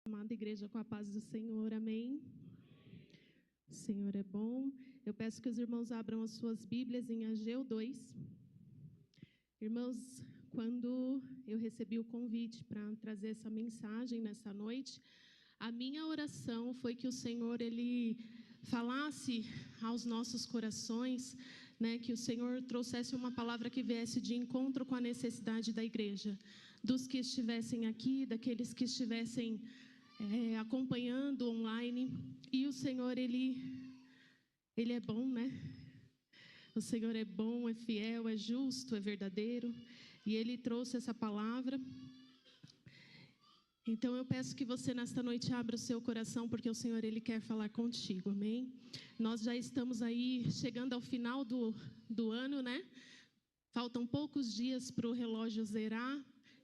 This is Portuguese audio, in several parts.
Amada igreja, com a paz do Senhor, amém? O Senhor é bom. Eu peço que os irmãos abram as suas Bíblias em Ageu 2. Irmãos, quando eu recebi o convite para trazer essa mensagem nessa noite, a minha oração foi que o Senhor, Ele falasse aos nossos corações, né, que o Senhor trouxesse uma palavra que viesse de encontro com a necessidade da igreja, dos que estivessem aqui, daqueles que estivessem acompanhando online. E o Senhor, Ele é bom, né? O Senhor é bom, é fiel, é justo, é verdadeiro. E Ele trouxe essa palavra. Então eu peço que você nesta noite abra o seu coração, porque o Senhor, Ele quer falar contigo, amém? Nós já estamos aí chegando ao final do ano, né? Faltam poucos dias para o relógio zerar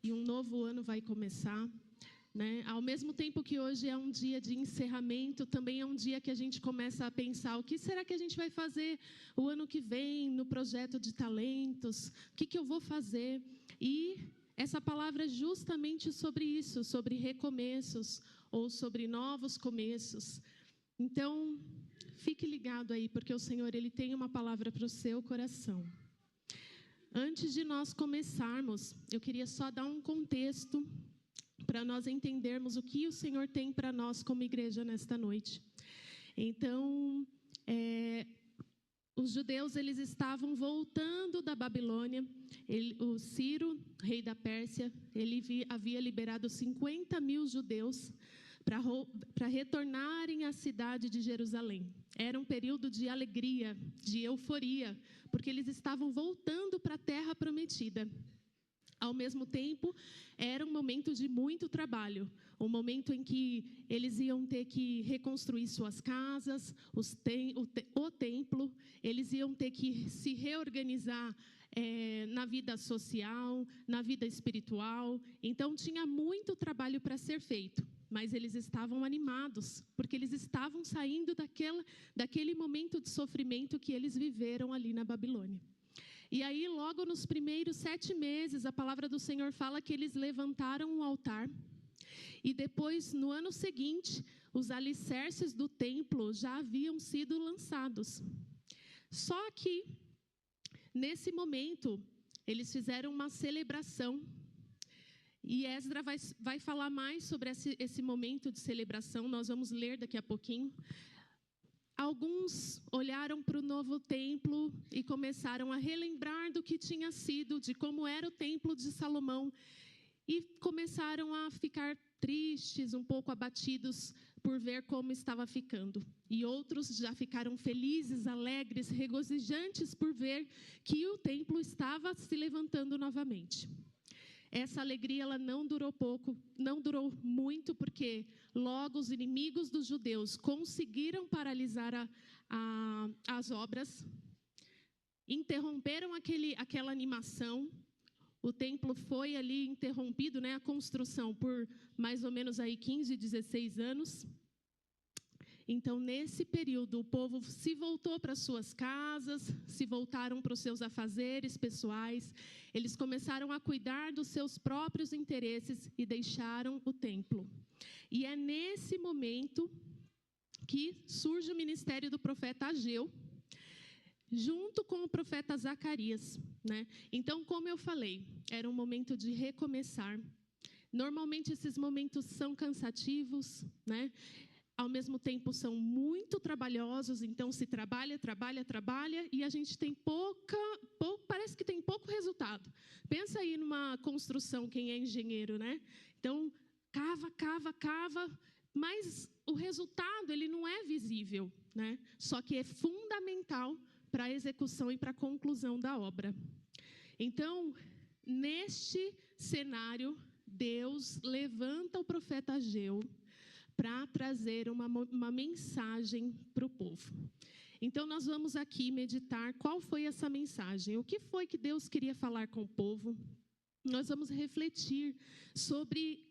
e um novo ano vai começar, né? Ao mesmo tempo que hoje é um dia de encerramento, também é um dia que a gente começa a pensar: o que será que a gente vai fazer o ano que vem no projeto de talentos? O que eu vou fazer? E essa palavra é justamente sobre isso, sobre recomeços ou sobre novos começos. Então, fique ligado aí, porque o Senhor, Ele tem uma palavra para o seu coração. Antes de nós começarmos, eu queria só dar um contexto para nós entendermos o que o Senhor tem para nós como igreja nesta noite. Então, os judeus, eles estavam voltando da Babilônia. O Ciro, rei da Pérsia, ele havia liberado 50.000 judeus para retornarem à cidade de Jerusalém. Era um período de alegria, de euforia, porque eles estavam voltando para a terra prometida. Ao mesmo tempo, era um momento de muito trabalho, um momento em que eles iam ter que reconstruir suas casas, o templo, eles iam ter que se reorganizar na vida social, na vida espiritual. Então, tinha muito trabalho para ser feito, mas eles estavam animados, porque eles estavam saindo daquele momento de sofrimento que eles viveram ali na Babilônia. E aí, logo nos primeiros 7 meses, a palavra do Senhor fala que eles levantaram um altar. E depois, no ano seguinte, os alicerces do templo já haviam sido lançados. Só que, nesse momento, eles fizeram uma celebração. E Esdra vai falar mais sobre esse momento de celebração. Nós vamos ler daqui a pouquinho. Alguns olharam para o novo templo e começaram a relembrar do que tinha sido, de como era o templo de Salomão, e começaram a ficar tristes, um pouco abatidos por ver como estava ficando. E outros já ficaram felizes, alegres, regozijantes por ver que o templo estava se levantando novamente. Essa alegria, ela não durou muito, porque logo os inimigos dos judeus conseguiram paralisar as obras, interromperam aquela animação. O templo foi ali interrompido, né, a construção, por mais ou menos aí 15, 16 anos. Então, nesse período, o povo se voltou para suas casas, se voltaram para os seus afazeres pessoais. Eles começaram a cuidar dos seus próprios interesses e deixaram o templo. E é nesse momento que surge o ministério do profeta Ageu, junto com o profeta Zacarias, né? Então, como eu falei, era um momento de recomeçar. Normalmente, esses momentos são cansativos, né? Ao mesmo tempo são muito trabalhosos, então se trabalha, e a gente tem parece que tem pouco resultado. Pensa aí numa construção, quem é engenheiro, né? Então, cava, mas o resultado, ele não é visível, né? Só que é fundamental para a execução e para a conclusão da obra. Então, neste cenário, Deus levanta o profeta Ageu para trazer uma mensagem para o povo. Então, nós vamos aqui meditar qual foi essa mensagem. O que foi que Deus queria falar com o povo? Nós vamos refletir sobre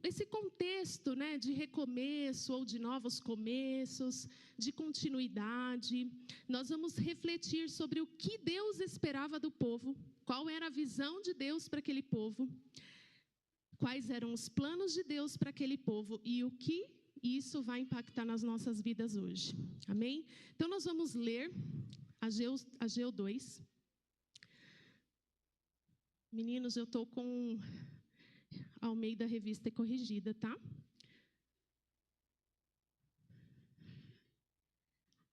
esse contexto, né, de recomeço ou de novos começos, de continuidade. Nós vamos refletir sobre o que Deus esperava do povo, qual era a visão de Deus para aquele povo. quais eram os planos de Deus para aquele povo e o que isso vai impactar nas nossas vidas hoje. Amém? Então, nós vamos ler Ageu 2. Meninos, eu estou com Almeida Revista Corrigida, tá?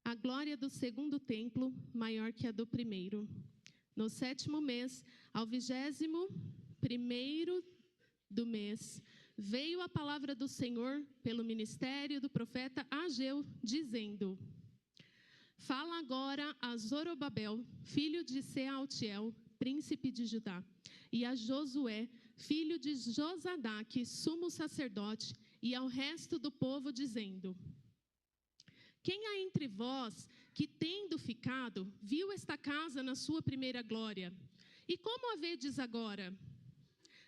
A glória do segundo templo, maior que a do primeiro. No 7º mês, ao 21º do mês, veio a palavra do Senhor pelo ministério do profeta Ageu, dizendo: Fala agora a Zorobabel, filho de Sealtiel, príncipe de Judá, e a Josué, filho de Josadaque, sumo sacerdote, e ao resto do povo, dizendo: Quem há entre vós que, tendo ficado, viu esta casa na sua primeira glória? E como a vedes agora?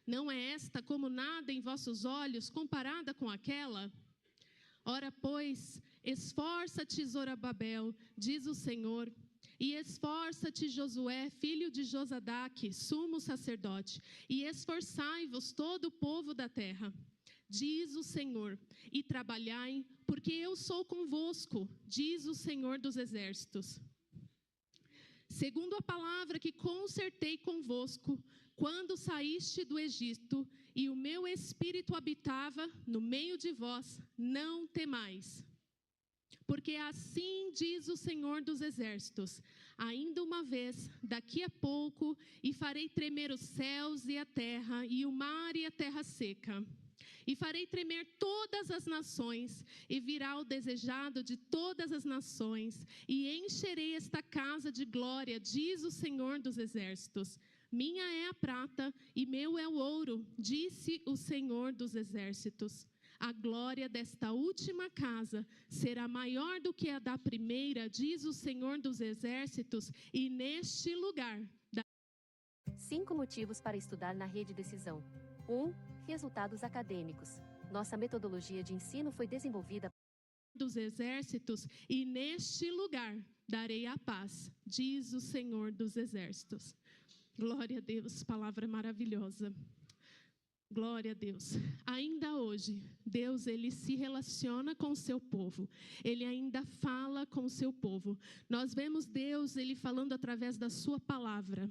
Não é esta como nada em vossos olhos, comparada com aquela? Ora, pois, esforça-te, Zorobabel, diz o Senhor, e esforça-te, Josué, filho de Josadaque, sumo sacerdote, e esforçai-vos todo o povo da terra, diz o Senhor, e trabalhai, porque eu sou convosco, diz o Senhor dos exércitos. Segundo a palavra que concertei convosco, quando saíste do Egito, e o meu espírito habitava no meio de vós, não temais. Porque assim diz o Senhor dos exércitos, ainda uma vez, daqui a pouco, e farei tremer os céus e a terra, e o mar e a terra seca. E farei tremer todas as nações, e virá o desejado de todas as nações, e encherei esta casa de glória, diz o Senhor dos exércitos. Minha é a prata, e meu é o ouro, disse o Senhor dos exércitos. A glória desta última casa será maior do que a da primeira, diz o Senhor dos exércitos, e neste lugar... 5 motivos para estudar na Rede Decisão. 1. Resultados acadêmicos. Nossa metodologia de ensino foi desenvolvida dos exércitos, e neste lugar darei a paz, diz o Senhor dos exércitos. Glória a Deus, palavra maravilhosa. Glória a Deus. Ainda hoje, Deus, ele se relaciona com o seu povo. Ele ainda fala com o seu povo. Nós vemos Deus, ele falando através da sua palavra.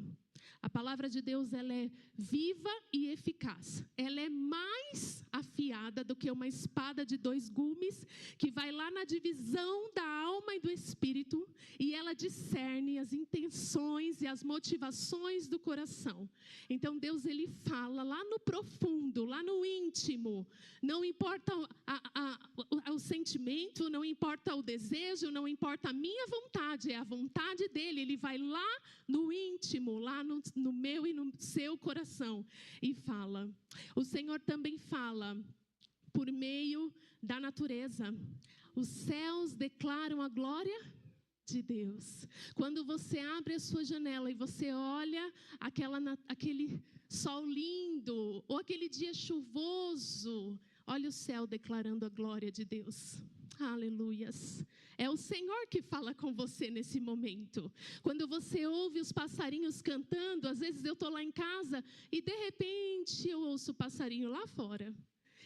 A palavra de Deus, ela é viva e eficaz. Ela é mais afiada do que uma espada de 2 gumes, que vai lá na divisão da alma e do espírito, e ela discerne as intenções e as motivações do coração. Então, Deus, ele fala lá no profundo, lá no íntimo. Não importa o sentimento, não importa o desejo, não importa a minha vontade, é a vontade dele. Ele vai lá no íntimo, lá no meu e no seu coração, e fala. O Senhor também fala por meio da natureza. Os céus declaram a glória de Deus. Quando você abre a sua janela e você olha aquele sol lindo, ou aquele dia chuvoso, olha o céu declarando a glória de Deus. Aleluias. É o Senhor que fala com você nesse momento. Quando você ouve os passarinhos cantando, às vezes eu estou lá em casa e de repente eu ouço o passarinho lá fora.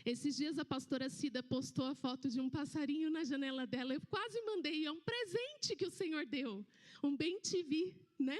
Esses dias a pastora Cida postou a foto de um passarinho na janela dela. Eu quase mandei, é um presente que o Senhor deu. Um bem-te-vi, né?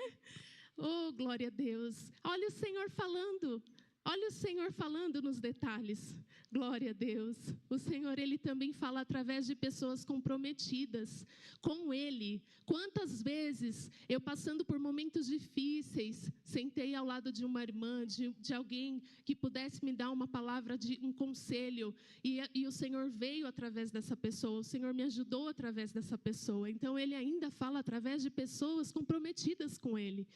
Oh, glória a Deus. Olha o Senhor falando. Olha o Senhor falando nos detalhes. Glória a Deus. O Senhor, ele também fala através de pessoas comprometidas com ele. Quantas vezes eu, passando por momentos difíceis, sentei ao lado de uma irmã, de alguém que pudesse me dar uma palavra, um conselho, e o Senhor veio através dessa pessoa, o Senhor me ajudou através dessa pessoa. Então, ele ainda fala através de pessoas comprometidas com ele.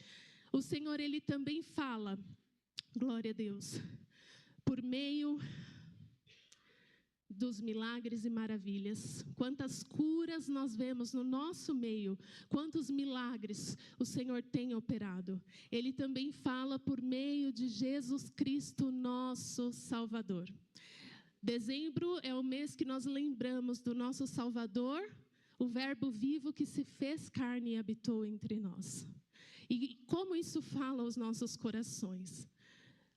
O Senhor, ele também fala, glória a Deus, por meio dos milagres e maravilhas. Quantas curas nós vemos no nosso meio, quantos milagres o Senhor tem operado. Ele também fala por meio de Jesus Cristo, nosso Salvador. Dezembro é o mês que nós lembramos do nosso Salvador, o Verbo vivo que se fez carne e habitou entre nós. E como isso fala aos nossos corações?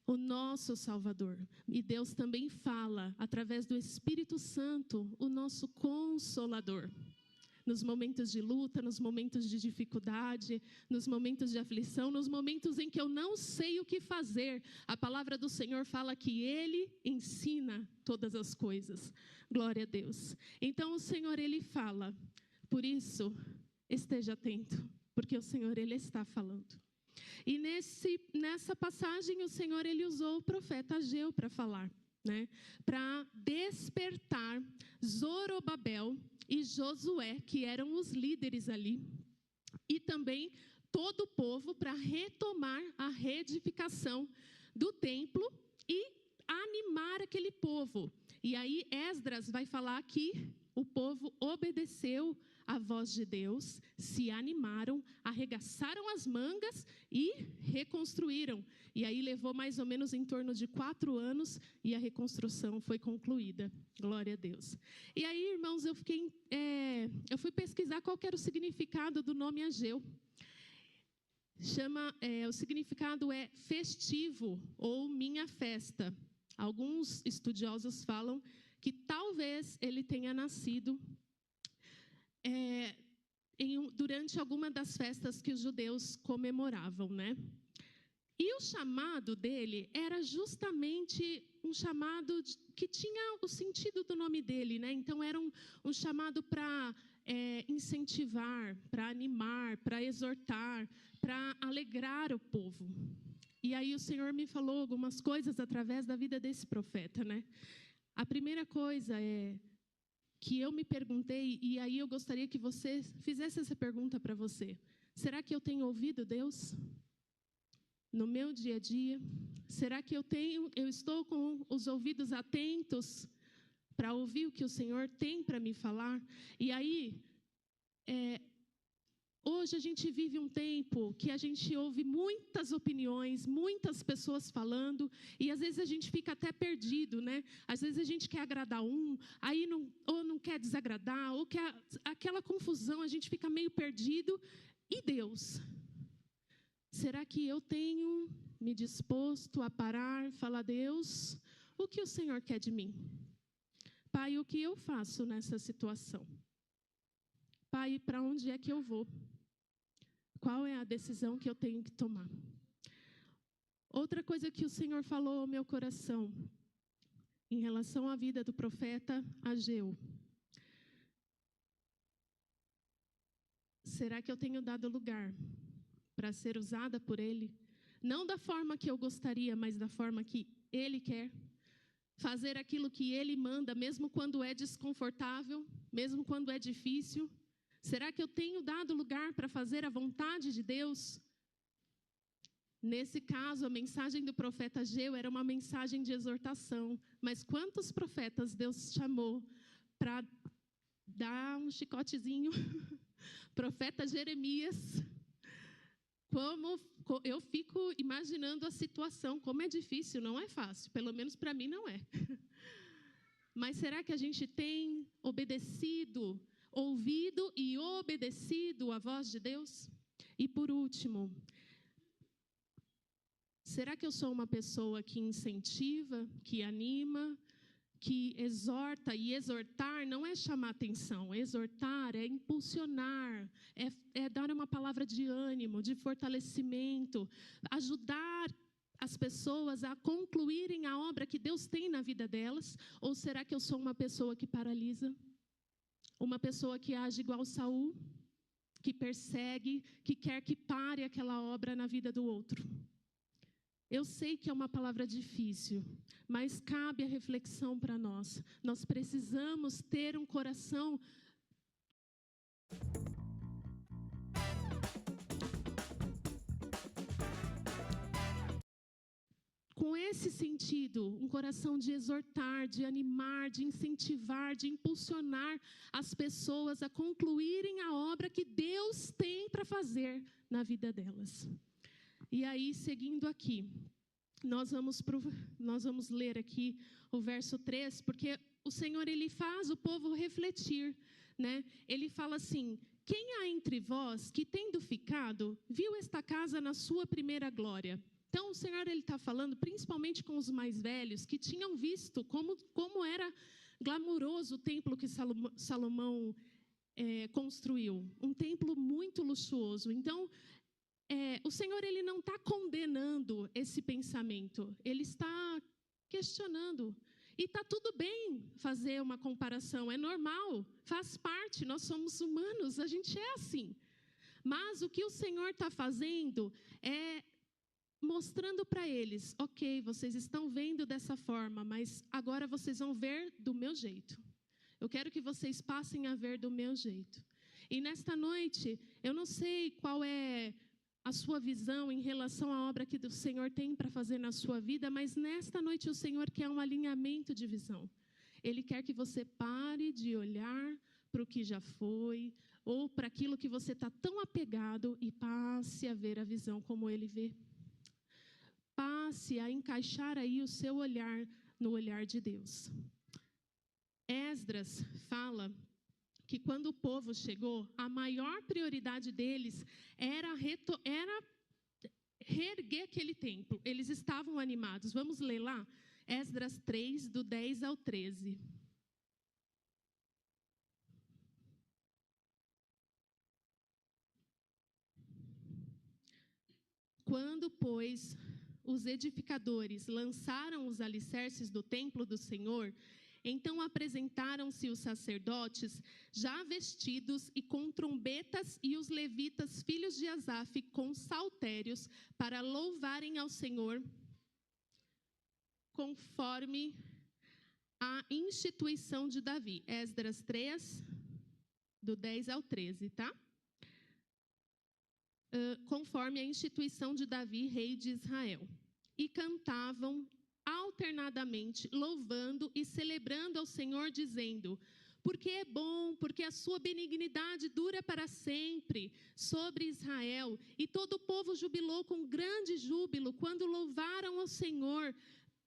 o nosso Salvador. E Deus também fala, através do Espírito Santo, o nosso Consolador. Nos momentos de luta, nos momentos de dificuldade, nos momentos de aflição, nos momentos em que eu não sei o que fazer, a palavra do Senhor fala que Ele ensina todas as coisas. Glória a Deus. Então o Senhor, Ele fala. Por isso, esteja atento, porque o Senhor, Ele está falando. E nessa passagem, o Senhor, Ele usou o profeta Ageu para falar, né? Para despertar Zorobabel e Josué, que eram os líderes ali, e também todo o povo, para retomar a reedificação do templo e animar aquele povo. E aí Esdras vai falar que o povo obedeceu a voz de Deus, se animaram, arregaçaram as mangas e reconstruíram. E aí levou mais ou menos em torno de 4 anos e a reconstrução foi concluída. Glória a Deus. E aí, irmãos, eu fui pesquisar qual que era o significado do nome Ageu. O significado é festivo ou minha festa. Alguns estudiosos falam que talvez ele tenha nascido durante alguma das festas que os judeus comemoravam, né? E o chamado dele era justamente um chamado que tinha o sentido do nome dele, né? Então era um chamado para incentivar, para animar, para exortar, para alegrar o povo. E aí o Senhor me falou algumas coisas através da vida desse profeta, né? A primeira coisa que eu me perguntei, e aí eu gostaria que você fizesse essa pergunta para você. Será que eu tenho ouvido Deus no meu dia a dia? Será que eu estou com os ouvidos atentos para ouvir o que o Senhor tem para me falar? E aí, hoje a gente vive um tempo que a gente ouve muitas opiniões, muitas pessoas falando, e às vezes a gente fica até perdido, né? Às vezes a gente quer agradar aí ou não quer desagradar, ou quer aquela confusão, a gente fica meio perdido. E Deus? Será que eu tenho me disposto a parar, falar, Deus, o que o Senhor quer de mim? Pai, o que eu faço nessa situação? Pai, para onde é que eu vou? Qual é a decisão que eu tenho que tomar? Outra coisa que o Senhor falou ao meu coração, em relação à vida do profeta Ageu. Será que eu tenho dado lugar para ser usada por Ele? Não da forma que eu gostaria, mas da forma que Ele quer. Fazer aquilo que Ele manda, mesmo quando é desconfortável, mesmo quando é difícil. Será que eu tenho dado lugar para fazer a vontade de Deus? Nesse caso, a mensagem do profeta Ageu era uma mensagem de exortação. Mas quantos profetas Deus chamou para dar um chicotezinho? Profeta Jeremias. Como eu fico imaginando a situação, como é difícil, não é fácil. Pelo menos para mim não é. Mas será que a gente tem obedecido, ouvido e obedecido a voz de Deus? E por último, será que eu sou uma pessoa que incentiva, que anima, que exorta? E exortar não é chamar atenção, exortar é impulsionar, é dar uma palavra de ânimo, de fortalecimento, ajudar as pessoas a concluírem a obra que Deus tem na vida delas? Ou será que eu sou uma pessoa que paralisa? Uma pessoa que age igual Saul, que persegue, que quer que pare aquela obra na vida do outro? Eu sei que é uma palavra difícil, mas cabe a reflexão para nós. Nós precisamos ter um coração com esse sentido, um coração de exortar, de animar, de incentivar, de impulsionar as pessoas a concluírem a obra que Deus tem para fazer na vida delas. E aí, seguindo aqui, nós vamos ler aqui o verso 3, porque o Senhor, Ele faz o povo refletir, né? Ele fala assim: quem há entre vós que, tendo ficado, viu esta casa na sua primeira glória? Então, o Senhor está falando principalmente com os mais velhos, que tinham visto como era glamuroso o templo que Salomão construiu. Um templo muito luxuoso. Então, o Senhor ele não está condenando esse pensamento, ele está questionando. E está tudo bem fazer uma comparação, é normal, faz parte, nós somos humanos, a gente é assim. Mas o que o Senhor está fazendo é mostrando para eles, ok, vocês estão vendo dessa forma, mas agora vocês vão ver do meu jeito. Eu quero que vocês passem a ver do meu jeito. E nesta noite, eu não sei qual é a sua visão em relação à obra que o Senhor tem para fazer na sua vida, mas nesta noite o Senhor quer um alinhamento de visão. Ele quer que você pare de olhar para o que já foi, ou para aquilo que você está tão apegado e passe a ver a visão como Ele vê. Passe a encaixar aí o seu olhar no olhar de Deus. Esdras fala que quando o povo chegou, a maior prioridade deles era reerguer aquele templo. Eles estavam animados. Vamos ler lá? Esdras 3, do 10 ao 13. Quando, pois, os edificadores lançaram os alicerces do templo do Senhor, então apresentaram-se os sacerdotes, já vestidos e com trombetas, e os levitas, filhos de Asaf, com saltérios, para louvarem ao Senhor, conforme a instituição de Davi. Esdras 3, do 10 ao 13, tá? Conforme a instituição de Davi, rei de Israel. E cantavam alternadamente, louvando e celebrando ao Senhor, dizendo: porque é bom, porque a sua benignidade dura para sempre sobre Israel. E todo o povo jubilou com grande júbilo quando louvaram ao Senhor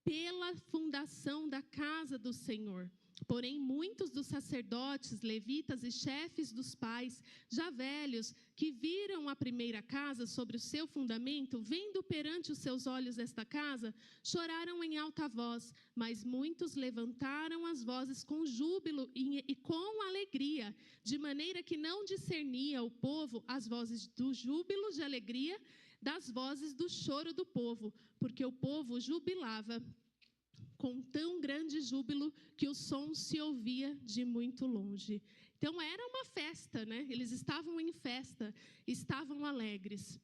pela fundação da casa do Senhor. Porém, muitos dos sacerdotes, levitas e chefes dos pais, já velhos, que viram a primeira casa sobre o seu fundamento, vendo perante os seus olhos esta casa, choraram em alta voz, mas muitos levantaram as vozes com júbilo e com alegria, de maneira que não discernia o povo as vozes do júbilo de alegria das vozes do choro do povo, porque o povo jubilava com tão grande júbilo que o som se ouvia de muito longe. Então era uma festa, né? Eles estavam em festa, estavam alegres.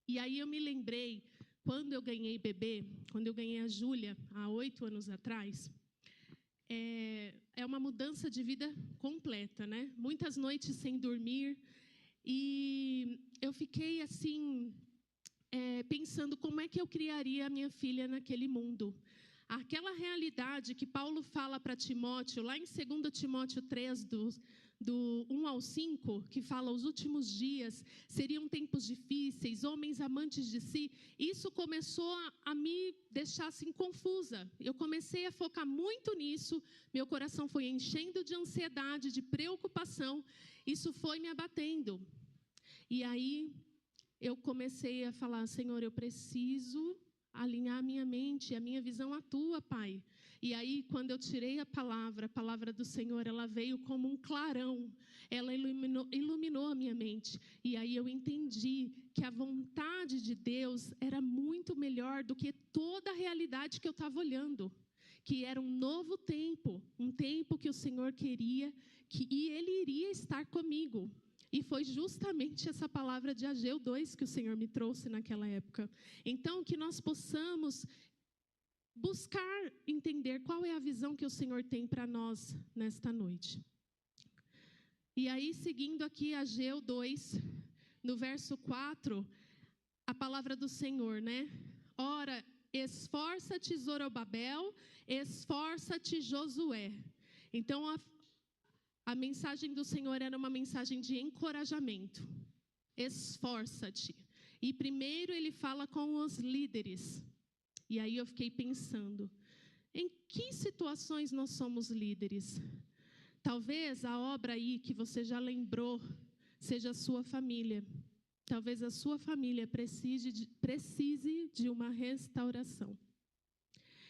E aí eu me lembrei, quando eu ganhei bebê, quando eu ganhei a Júlia, há 8 anos atrás, é uma mudança de vida completa, né? Muitas noites sem dormir, e eu fiquei assim, pensando como é que eu criaria a minha filha naquele mundo. Aquela realidade que Paulo fala para Timóteo, lá em 2 Timóteo 3, do 1 ao 5, que fala os últimos dias seriam tempos difíceis, homens amantes de si, isso começou a me deixar assim confusa. Eu comecei a focar muito nisso, meu coração foi enchendo de ansiedade, de preocupação, isso foi me abatendo. E aí eu comecei a falar: Senhor, eu preciso alinhar a minha mente, a minha visão à tua, Pai. E aí, quando eu tirei a palavra do Senhor, ela veio como um clarão, ela iluminou a minha mente. E aí eu entendi que a vontade de Deus era muito melhor do que toda a realidade que eu estava olhando, que era um novo tempo, um tempo que o Senhor queria, e Ele iria estar comigo. E foi justamente essa palavra de Ageu 2 que o Senhor me trouxe naquela época. Então, que nós possamos buscar entender qual é a visão que o Senhor tem para nós nesta noite. E aí, seguindo aqui Ageu 2, no verso 4, a palavra do Senhor, né? Ora, esforça-te, Zorobabel, esforça-te, Josué. Então, a mensagem do Senhor era uma mensagem de encorajamento. Esforça-te. E primeiro ele fala com os líderes. E aí eu fiquei pensando, em que situações nós somos líderes? Talvez a obra aí que você já lembrou seja a sua família. talvez a sua família precise de uma restauração.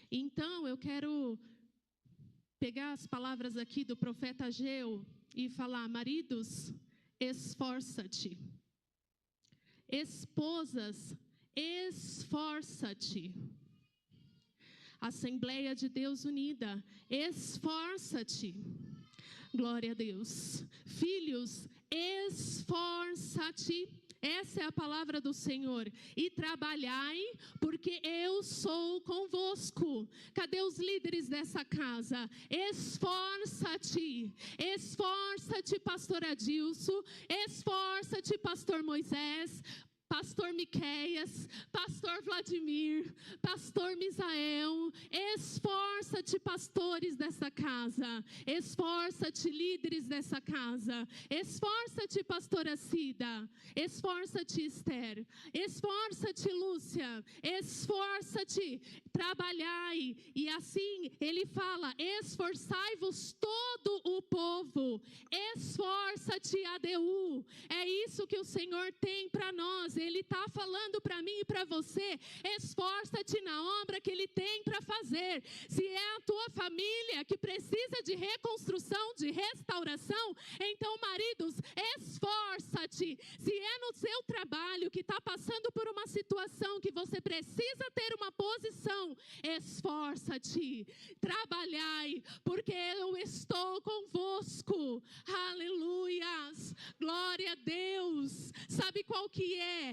Então, eu quero pegar as palavras aqui do profeta Ageu e falar: maridos, esforça-te. Esposas, esforça-te. Assembleia de Deus unida, esforça-te. Glória a Deus. Filhos, esforça-te. Essa é a palavra do Senhor. E trabalhai, porque eu sou convosco. Cadê os líderes dessa casa? Esforça-te. Esforça-te, pastor Adilson. Esforça-te, pastor Moisés. Pastor Miqueias, pastor Vladimir, pastor Misael, esforça-te, pastores dessa casa, esforça-te, líderes dessa casa, esforça-te, pastora Cida, esforça-te, Esther, esforça-te, Lúcia, esforça-te, trabalhai. E assim ele fala: esforçai-vos todo o povo, esforça-te, ADU. É isso que o Senhor tem para nós. Ele está falando para mim e para você: esforça-te na obra que Ele tem para fazer. Se é a tua família que precisa de reconstrução, de restauração, então, maridos, esforça-te. Se é no seu trabalho que está passando por uma situação que você precisa ter uma posição, esforça-te. Trabalhai, porque eu estou convosco. Aleluias. Glória a Deus. Sabe qual que é?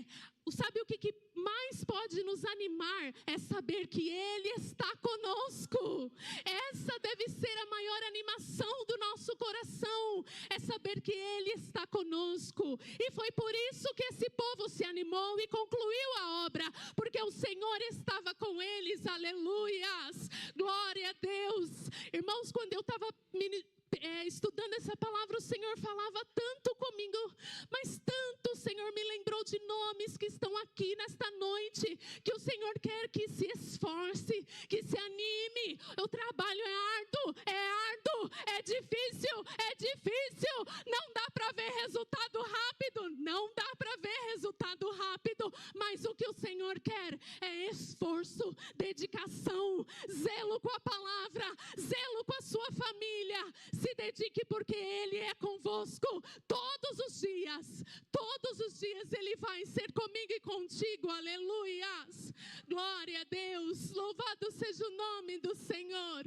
Sabe o que mais pode nos animar? É saber que Ele está conosco. Essa deve ser a maior animação do nosso coração. É saber que Ele está conosco. E foi por isso que esse povo se animou e concluiu a obra, porque o Senhor estava com eles. Aleluias. Glória a Deus. Irmãos, quando eu estava estudando essa palavra, o Senhor falava tanto comigo, mas tanto. O Senhor me lembrou de nomes que estão aqui nesta noite, que o Senhor quer que se esforce, que se anime. O trabalho é árduo, é difícil, não dá para ver resultado rápido, mas o que o Senhor quer é esforço, dedicação, zelo com a palavra, zelo com a sua família. Se dedique, porque Ele é convosco todos os dias. Todos os dias Ele vai ser comigo e contigo. Aleluias. Glória a Deus. Louvado seja o nome do Senhor.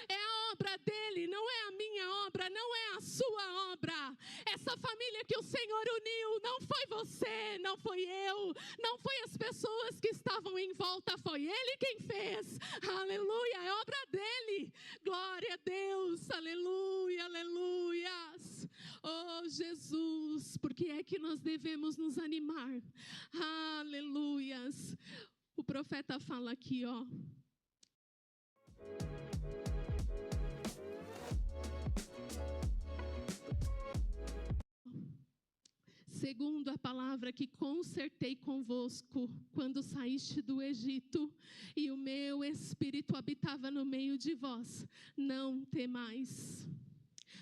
É a obra dEle, não é a minha obra, não é a sua obra. Essa família que o Senhor uniu, não foi você, não foi eu, não foi as pessoas que estavam em volta, foi Ele quem fez. Aleluia, é obra dEle. Glória a Deus. Aleluia, aleluias. Oh, Jesus, por que é que nós devemos nos animar? Aleluias. O profeta fala aqui, ó. Segundo a palavra que concertei convosco quando saíste do Egito, e o meu espírito habitava no meio de vós, não temais.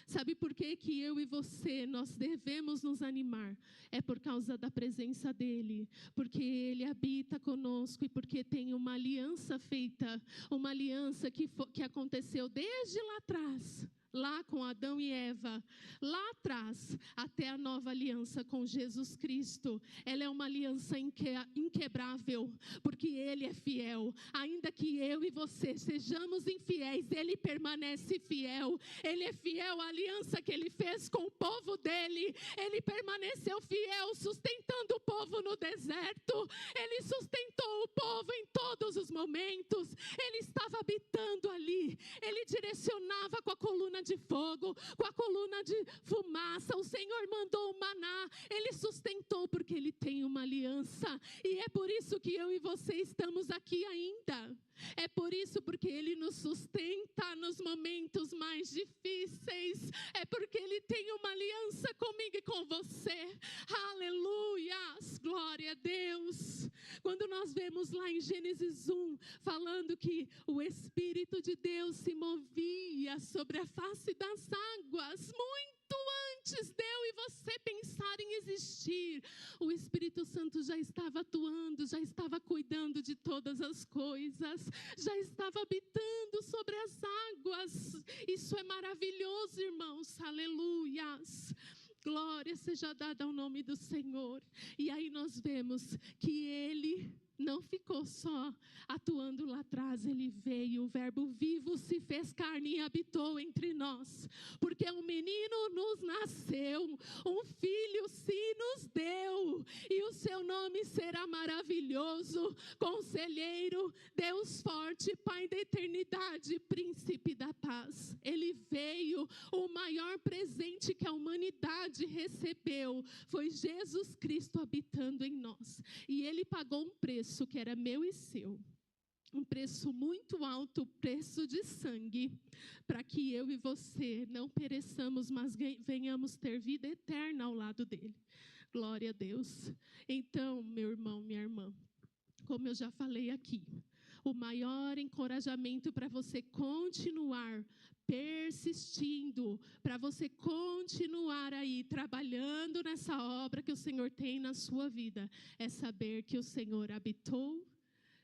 Sabe por que que eu e você, nós devemos nos animar? É por causa da presença dEle, porque Ele habita conosco e porque tem uma aliança feita, uma aliança que aconteceu desde lá atrás, lá com Adão e Eva, lá atrás, até a nova aliança com Jesus Cristo. Ela é uma aliança inquebrável, porque Ele é fiel. Ainda que eu e você sejamos infiéis, Ele permanece fiel. Ele é fiel à aliança que Ele fez com o povo dEle. Ele permaneceu fiel, sustentando o povo no deserto. Ele sustentou o povo em todos os momentos. Ele estava habitando ali. Ele direcionava com a coluna de fogo, com a coluna de fumaça. O Senhor mandou o maná. Ele sustentou, porque Ele tem uma aliança. E é por isso que eu e você estamos aqui ainda. É por isso, porque Ele nos sustenta nos momentos mais difíceis. É porque Ele tem uma aliança comigo e com você. Aleluias, glória a Deus. Quando nós vemos lá em Gênesis 1, falando que o Espírito de Deus se movia sobre a face das águas, muito antes de eu e você pensar em existir, o Espírito Santo já estava atuando, já estava cuidando de todas as coisas, já estava habitando sobre as águas. Isso é maravilhoso, irmãos, aleluias. Glória seja dada ao nome do Senhor. E aí nós vemos que Ele não ficou só atuando lá atrás, Ele veio, o verbo vivo se fez carne e habitou entre nós, porque um menino nos nasceu, um filho se nos deu, e o seu nome será maravilhoso, Conselheiro, Deus forte, Pai da eternidade, Príncipe da paz. Ele veio, o maior presente que a humanidade recebeu foi Jesus Cristo habitando em nós, e Ele pagou um preço que era meu e seu, um preço muito alto, preço de sangue, para que eu e você não pereçamos, mas venhamos ter vida eterna ao lado dele. Glória a Deus. Então, meu irmão, minha irmã, como eu já falei aqui, o maior encorajamento para você continuar persistindo, para você continuar aí trabalhando nessa obra que o Senhor tem na sua vida, é saber que o Senhor habitou,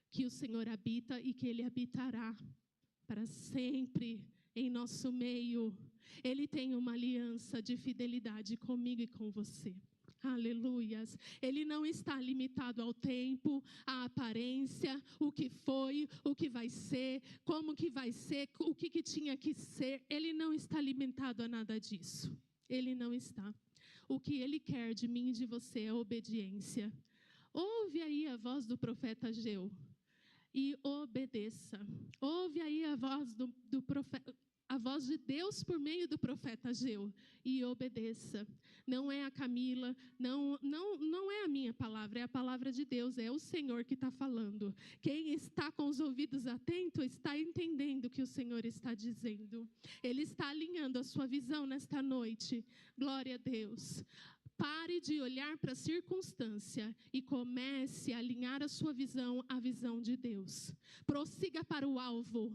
que o Senhor habita e que Ele habitará para sempre em nosso meio. Ele tem uma aliança de fidelidade comigo e com você. Aleluias. Ele não está limitado ao tempo, à aparência, o que foi, o que vai ser, como que vai ser, o que tinha que ser. Ele não está limitado a nada disso. Ele não está. O que Ele quer de mim e de você é obediência. Ouve aí a voz do profeta Ageu e obedeça. Ouve aí a voz do profeta, a voz de Deus por meio do profeta Ageu, e obedeça. Não é a Camila, não é a minha palavra, é a palavra de Deus, é o Senhor que está falando. Quem está com os ouvidos atentos está entendendo o que o Senhor está dizendo. Ele está alinhando a sua visão nesta noite. Glória a Deus. Pare de olhar para a circunstância e comece a alinhar a sua visão à visão de Deus. Prossiga para o alvo.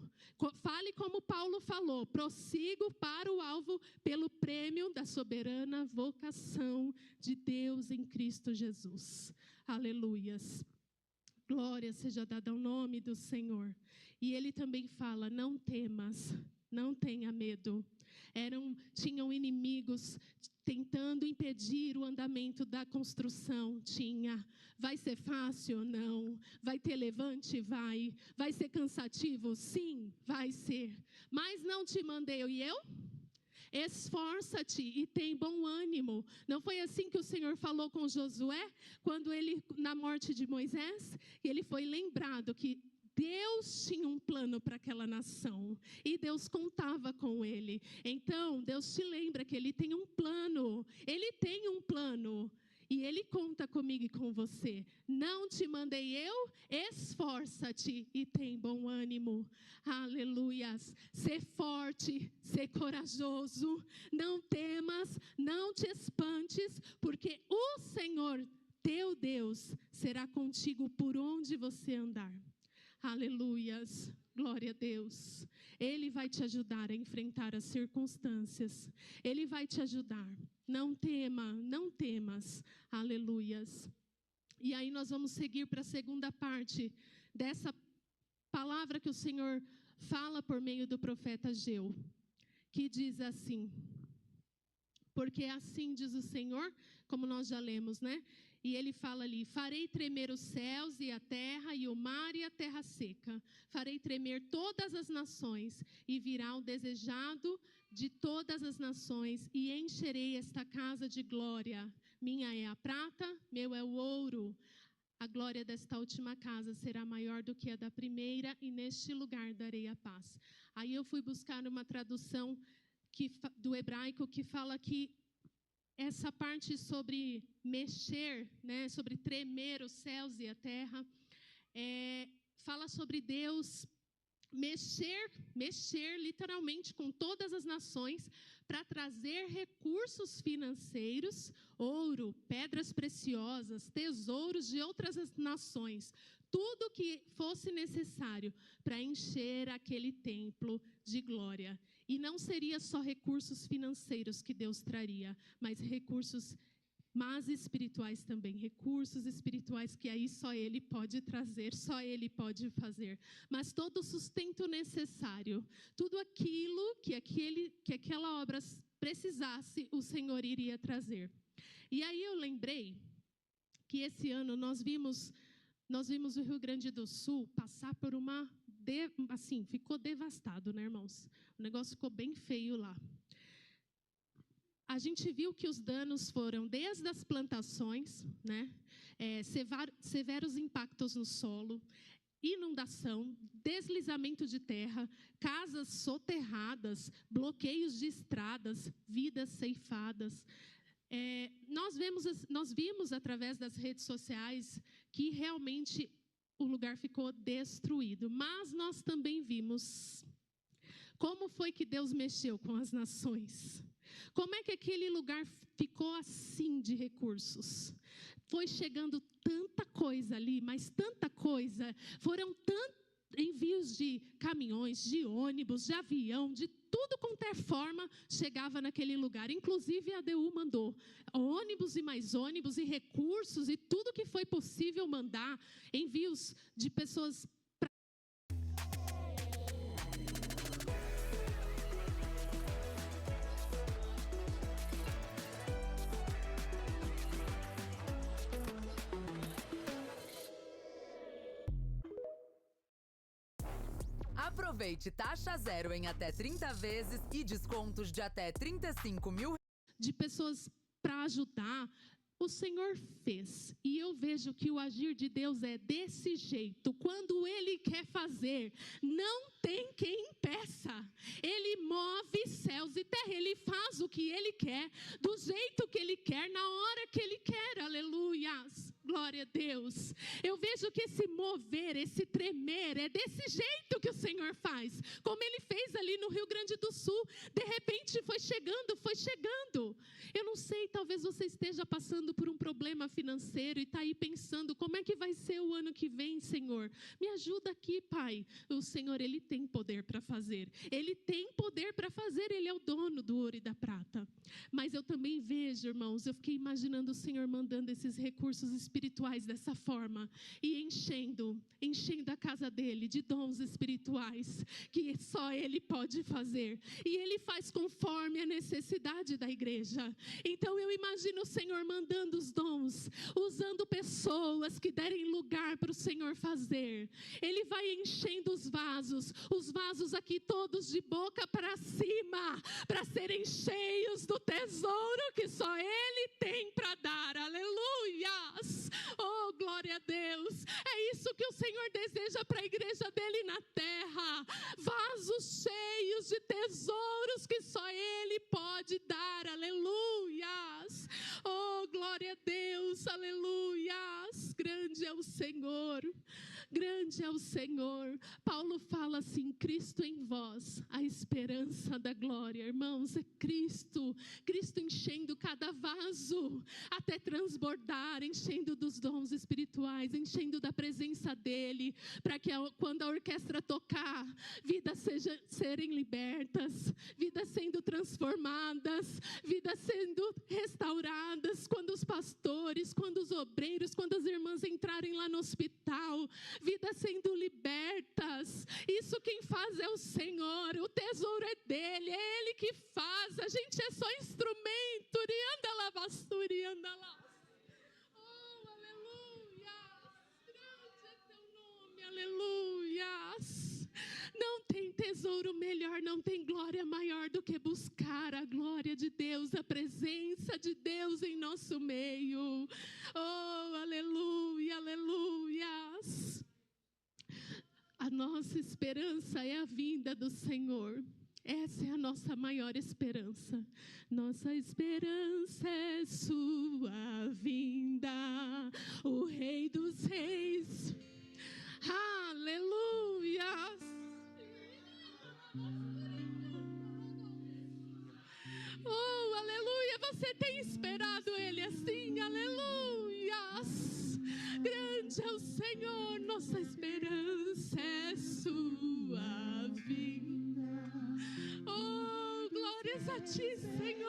Fale como Paulo falou, prossigo para o alvo pelo prêmio da soberana vocação de Deus em Cristo Jesus. Aleluias. Glória seja dada ao nome do Senhor. E ele também fala, não temas, não tenha medo. Tinham inimigos tentando impedir o andamento da construção. Vai ser fácil? Não. Vai ter levante? Vai. Vai ser cansativo? Sim, vai ser. Mas não te mandei eu? Esforça-te e tem bom ânimo. Não foi assim que o Senhor falou com Josué, quando ele, na morte de Moisés, ele foi lembrado que Deus tinha um plano para aquela nação e Deus contava com ele. Então, Deus te lembra que Ele tem um plano. Ele tem um plano e Ele conta comigo e com você. Não te mandei eu? Esforça-te e tem bom ânimo. Aleluias. Ser forte, ser corajoso. Não temas, não te espantes, porque o Senhor, teu Deus, será contigo por onde você andar. Aleluias, glória a Deus. Ele vai te ajudar a enfrentar as circunstâncias. Ele vai te ajudar. Não temas. Aleluias. E aí nós vamos seguir para a segunda parte dessa palavra que o Senhor fala por meio do profeta Ageu, que diz assim, porque assim diz o Senhor, como nós já lemos, né? E ele fala ali, farei tremer os céus e a terra, e o mar e a terra seca. Farei tremer todas as nações, e virá o desejado de todas as nações, e encherei esta casa de glória. Minha é a prata, meu é o ouro. A glória desta última casa será maior do que a da primeira, e neste lugar darei a paz. Aí eu fui buscar uma tradução do hebraico que fala que essa parte sobre mexer, né, sobre tremer os céus e a terra, fala sobre Deus mexer literalmente com todas as nações para trazer recursos financeiros, ouro, pedras preciosas, tesouros de outras nações, tudo que fosse necessário para encher aquele templo de glória. E não seria só recursos financeiros que Deus traria, mas recursos mas espirituais também, recursos espirituais que aí só Ele pode trazer, só Ele pode fazer. Mas todo o sustento necessário, tudo aquilo que aquela obra precisasse, o Senhor iria trazer. E aí eu lembrei que esse ano nós vimos o Rio Grande do Sul passar por ficou devastado, né, irmãos? O negócio ficou bem feio lá. A gente viu que os danos foram desde as plantações, né, severos impactos no solo, inundação, deslizamento de terra, casas soterradas, bloqueios de estradas, vidas ceifadas. Nós vimos através das redes sociais que realmente o lugar ficou destruído, mas nós também vimos como foi que Deus mexeu com as nações. Como é que aquele lugar ficou assim de recursos? Foi chegando tanta coisa ali, mas tanta coisa. Foram tantos envios de caminhões, de ônibus, de avião, de tudo quanto é forma, chegava naquele lugar. Inclusive a ADU mandou ônibus e mais ônibus e recursos e tudo que foi possível mandar, envios de pessoas. Aproveite taxa zero em até 30 vezes e descontos de até 35 mil. De pessoas para ajudar, o Senhor fez. E eu vejo que o agir de Deus é desse jeito. Quando Ele quer fazer, não tem quem impeça. Ele move céus e terra. Ele faz o que Ele quer, do jeito que Ele quer, na hora que Ele quer. Aleluias. Glória a Deus. Eu vejo que esse mover, esse tremer, é desse jeito que o Senhor faz. Como Ele fez ali no Rio Grande do Sul. De repente foi chegando, foi chegando. Eu não sei, talvez você esteja passando por um problema financeiro e está aí pensando, como é que vai ser o ano que vem, Senhor? Me ajuda aqui, Pai. O Senhor, Ele tem poder para fazer. Ele tem poder para fazer, Ele é o dono do ouro e da prata. Mas eu também vejo, irmãos, eu fiquei imaginando o Senhor mandando esses recursos espirituais dessa forma e enchendo a casa dele de dons espirituais que só Ele pode fazer. E Ele faz conforme a necessidade da igreja. Então eu imagino o Senhor mandando os dons, usando pessoas que derem lugar para o Senhor fazer. Ele vai enchendo os vasos aqui todos de boca para cima, para serem cheios do tesouro que só Ele tem para dar. Aleluias! Oh, glória a Deus! É isso que o Senhor deseja para a igreja dele na terra. Vasos cheios de tesouros que só Ele pode dar. Aleluias! Oh, glória a Deus! Aleluias! Grande é o Senhor. Grande é o Senhor. Paulo fala assim, Cristo em vós, a esperança da glória. Irmãos, é Cristo enchendo cada vaso, até transbordar, enchendo dos dons espirituais, enchendo da presença dEle, para que quando a orquestra tocar, vidas serem libertas, vidas sendo transformadas, vidas sendo restauradas, quando os pastores, quando os obreiros, quando as irmãs entrarem lá no hospital, vidas sendo libertas. Isso quem faz é o Senhor, o tesouro é dele, é Ele que faz, a gente é só instrumento. Anda lá, pastor, anda lá. Oh, aleluia, grande é teu nome, aleluias. Não tem tesouro melhor, não tem glória maior do que buscar a glória de Deus, a presença de Deus em nosso meio. Oh, aleluia, aleluias. A nossa esperança é a vinda do Senhor. Essa é a nossa maior esperança. Nossa esperança é sua vinda, o Rei dos Reis. Aleluia. Oh, aleluia. Você tem esperado Ele assim? Aleluias. Grande é o Senhor. Nossa esperança é sua vinda. Oh, glórias a Ti, Senhor.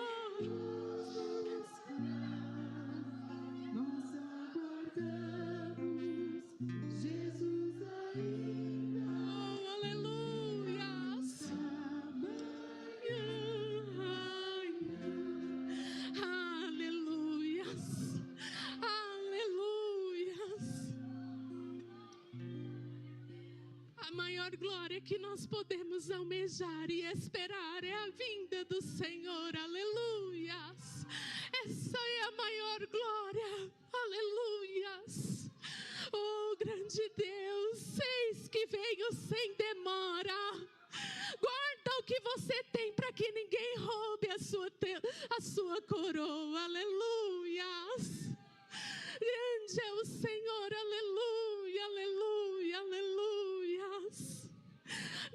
A maior glória que nós podemos almejar e esperar é a vinda do Senhor, aleluias. Essa é a maior glória, aleluias. Oh, grande Deus, eis que venho sem demora. Guarda o que você tem para que ninguém roube a sua coroa, aleluias. Grande é o Senhor, aleluia, aleluia, aleluias.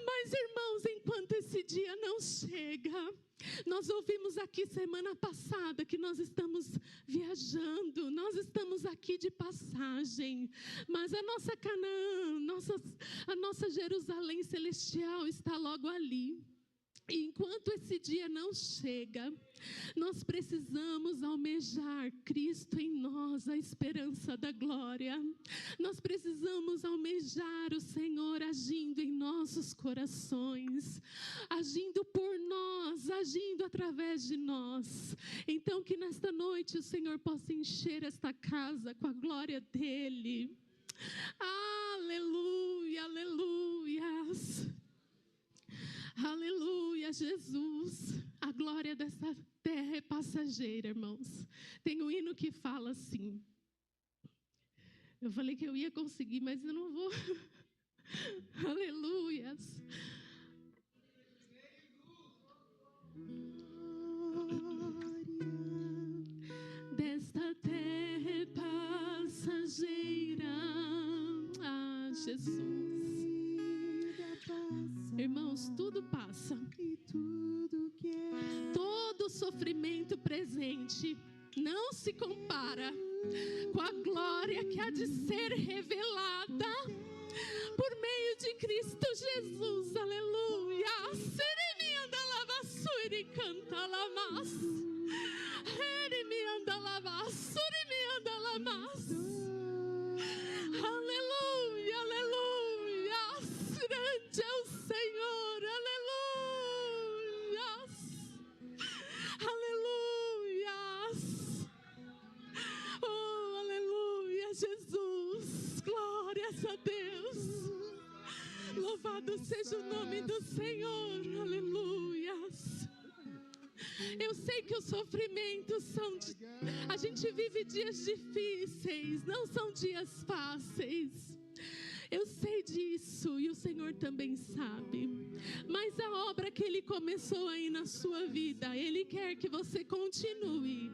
Mas, irmãos, enquanto esse dia não chega, nós ouvimos aqui semana passada que nós estamos viajando, nós estamos aqui de passagem, mas a nossa Canaã, a nossa Jerusalém celestial está logo ali. E enquanto esse dia não chega, nós precisamos almejar Cristo em nós, a esperança da glória. Nós precisamos almejar o Senhor agindo em nossos corações, agindo por nós, agindo através de nós. Então que nesta noite o Senhor possa encher esta casa com a glória dEle. Aleluia, aleluias. Aleluia, Jesus. A glória dessa terra é passageira, irmãos. Tem um hino que fala assim. Eu falei que eu ia conseguir, mas eu não vou. Aleluias. Desta terra é passageira. Ah, Jesus. Irmãos, tudo passa. Todo sofrimento presente não se compara com a glória que há de ser revelada por meio de Cristo Jesus. Aleluia. Seremi anda lavassuri canta lamas. Seremi anda lavassuri anda lamas. Aleluia, aleluia. Grande é o Senhor, aleluias, aleluias, oh, aleluia, Jesus, glórias a Deus, louvado seja o nome do Senhor, aleluias. Eu sei que os sofrimentos a gente vive dias difíceis, não são dias fáceis. Eu sei disso e o Senhor também sabe. Mas a obra que Ele começou aí na sua vida, Ele quer que você continue.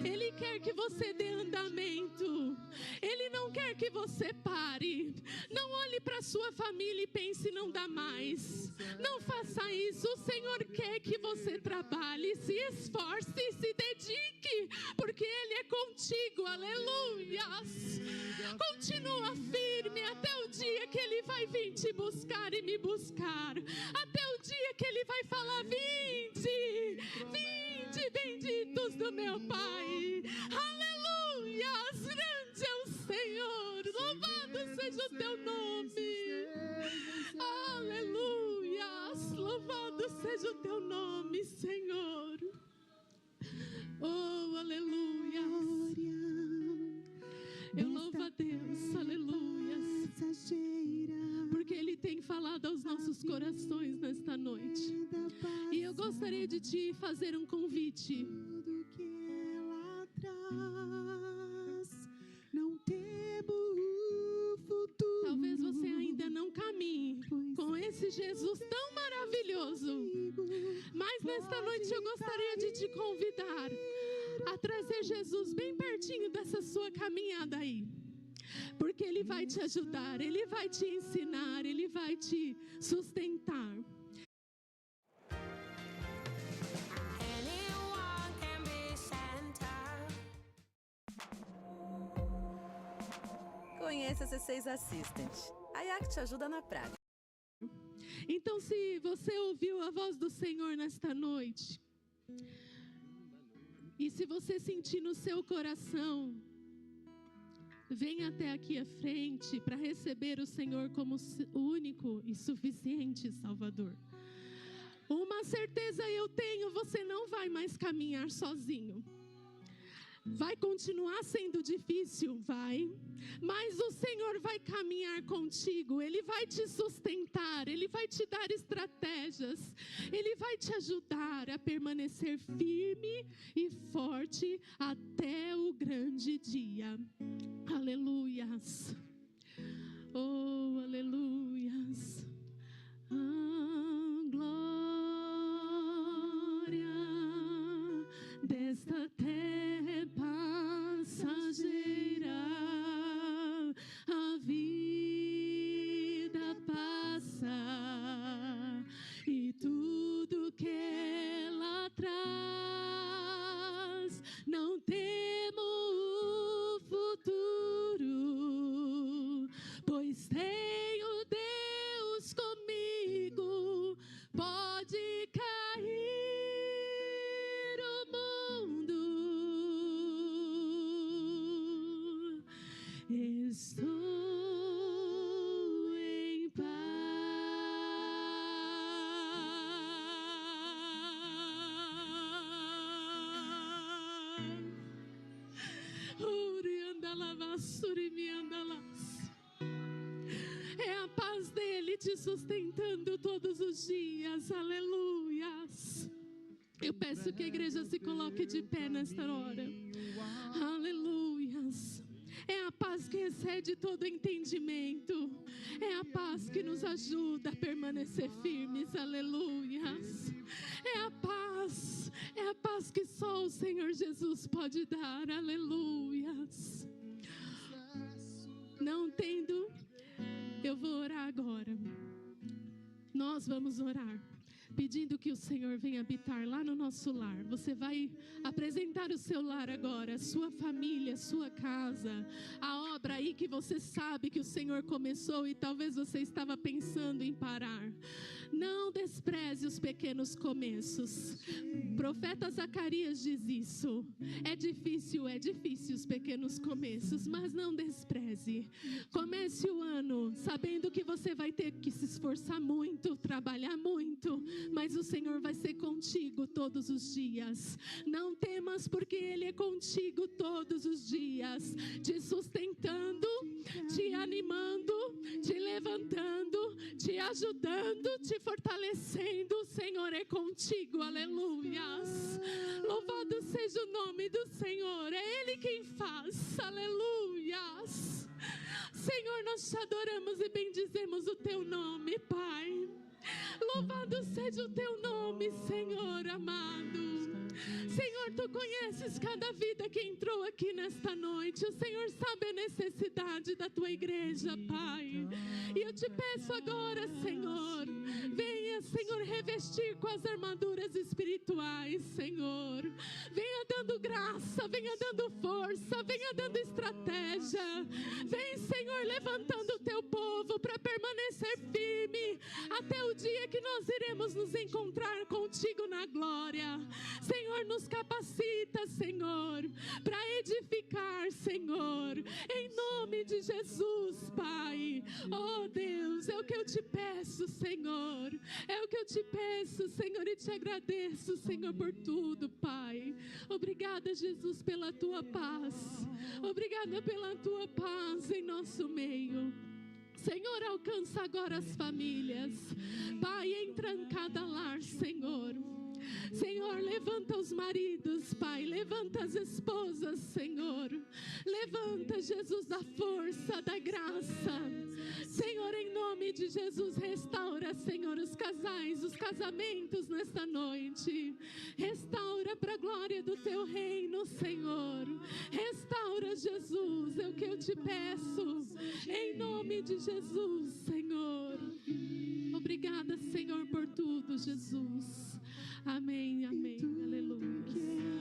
Ele quer que você dê andamento. Ele não quer que você pare. Não olhe para sua família e pense não dá mais. Não faça isso. O Senhor quer que você trabalhe, se esforce e se dedique, porque Ele é contigo. Aleluias. Continua firme até o dia que Ele vai vir te buscar e me buscar. Até o dia que Ele vai falar: vinde, vinde, benditos do meu Pai. Aleluias, grande é o Senhor, louvado seja o teu nome. Aleluias, louvado seja o teu nome, Senhor. Oh, aleluia. Eu louvo a Deus, aleluias, porque Ele tem falado aos nossos corações nesta noite. E eu gostaria de te fazer um convite. Talvez você ainda não caminhe com esse Jesus tão maravilhoso, mas nesta noite eu gostaria de te convidar a trazer Jesus bem pertinho dessa sua caminhada aí, porque Ele vai te ajudar, Ele vai te ensinar, Ele vai te sustentar. Conheça a C6 Assistant. A IAC te ajuda na prática. Então, se você ouviu a voz do Senhor nesta noite, e se você sentir no seu coração, venha até aqui à frente para receber o Senhor como o único e suficiente Salvador. Uma certeza eu tenho, você não vai mais caminhar sozinho. Vai continuar sendo difícil, vai. Mas o Senhor vai caminhar contigo. Ele vai te sustentar. Ele vai te dar estratégias. Ele vai te ajudar a permanecer firme e forte até o grande dia. Aleluias. Oh, aleluias. Glória desta terra passageira, a vida passa e tudo que ela traz, não temo o futuro, pois tenho Deus comigo. Pode cair o mundo, estou em paz. É a paz dele te sustentando todos os dias. Aleluias. Eu peço que a igreja se coloque de pé nesta hora. Aleluias. É a paz que excede todo entendimento. É a paz que nos ajuda a permanecer firmes. Aleluias. É a paz que só o Senhor Jesus pode dar. Aleluias. Não tendo, eu vou orar agora. Nós vamos orar, pedindo que o Senhor venha habitar lá no nosso lar. Você vai apresentar o seu lar agora, sua família, sua casa, a obra aí que você sabe que o Senhor começou e talvez você estava pensando em parar. Não despreze os pequenos começos. O profeta Zacarias diz isso. É difícil os pequenos começos, mas não despreze. Comece o ano sabendo que você vai ter que se esforçar muito, trabalhar muito, mas o Senhor vai ser contigo todos os dias. Não temas, porque Ele é contigo todos os dias, te sustentando, te animando, te levantando, te ajudando, te fortalecendo. O Senhor é contigo, aleluias. Louvado seja o nome do Senhor, é Ele quem faz, aleluias. Senhor, nós te adoramos e bendizemos o teu nome, Pai. Louvado seja o teu nome, Senhor amado. Senhor, tu conheces cada vida que entrou aqui nesta noite. O Senhor sabe a necessidade da tua igreja, Pai. E eu te peço agora, Senhor, venha, Senhor, revestir com as armaduras espirituais, Senhor. Venha dando graça, venha dando força, venha dando estratégia. Vem, Senhor, levantando o teu povo para permanecer firme até o dia que nós iremos nos encontrar contigo na glória. Senhor, nos capacita, Senhor, para edificar, Senhor, em nome de Jesus, Pai. Oh Deus, é o que eu te peço, Senhor, é o que eu te peço, Senhor, e te agradeço, Senhor, por tudo, Pai. Obrigada, Jesus, pela tua paz. Obrigada pela tua paz em nosso meio. Senhor, alcança agora as famílias. Pai, entra em cada lar, Senhor. Senhor, levanta os maridos, Pai, levanta as esposas, Senhor. Levanta, Jesus, da força, da graça. Senhor, em nome de Jesus, restaura, Senhor, os casais, os casamentos nesta noite. Restaura para a glória do teu reino, Senhor. Restaura, Jesus, é o que eu te peço, em nome de Jesus, Senhor. Obrigada, Senhor, por tudo, Jesus. Amém, amém, aleluia.